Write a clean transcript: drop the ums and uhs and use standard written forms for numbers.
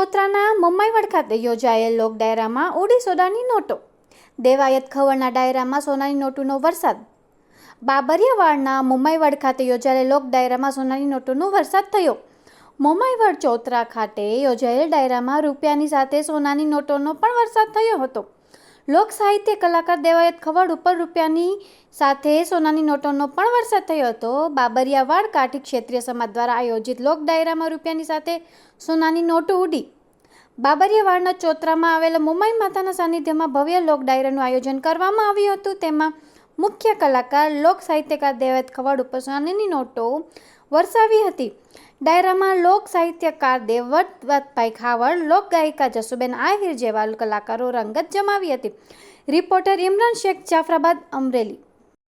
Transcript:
ચોતરાના મમ્માઈવડ ખાતે યોજાયેલ લોક ડાયરામાં ઉડી સોનાની નોટો. દેવાયત ખવડના ડાયરામાં સોનાની નોટોનો વરસાદ. બાબરિયાવાડના મમ્માઈવડ ખાતે યોજાયેલ લોક ડાયરામાં સોનાની નોટોનો વરસાદ થયો. મમ્માઈવડ ચોતરા ખાતે યોજાયેલ ડાયરામાં રૂપિયાની સાથે સોનાની નોટોનો પણ વરસાદ થયો હતો. લોક સાહિત્ય કલાકાર દેવાયત ખવડ ઉપર રૂપિયાની સાથે સોનાની નોટોનો પણ વરસાદ થયો હતો. બાબરિયાવાડ કાઠી ક્ષેત્રીય સમાજ દ્વારા આયોજિત લોક ડાયરામાં રૂપિયાની સાથે સોનાની નોટો ઉડી. બાબરિયાવાડના ચોતરામાં આવેલા મુંબઈ માતાના સાનિધ્યમાં ભવ્ય લોક ડાયરાનું આયોજન કરવામાં આવ્યું હતું. તેમાં મુખ્ય કલાકાર લોક સાહિત્યકાર દેવાયત ખવડ ઉપર સોનાની નોટો વરસાવી હતી. ડાયરામાં લોક સાહિત્યકાર દેવવ્રતભાઈ ખાવડ, લોક ગાયિકા જસુબેન આહિર જેવા કલાકારો રંગત જમાવી હતી. રિપોર્ટર ઇમરાન શેખ, જાફરાબાદ, અમરેલી.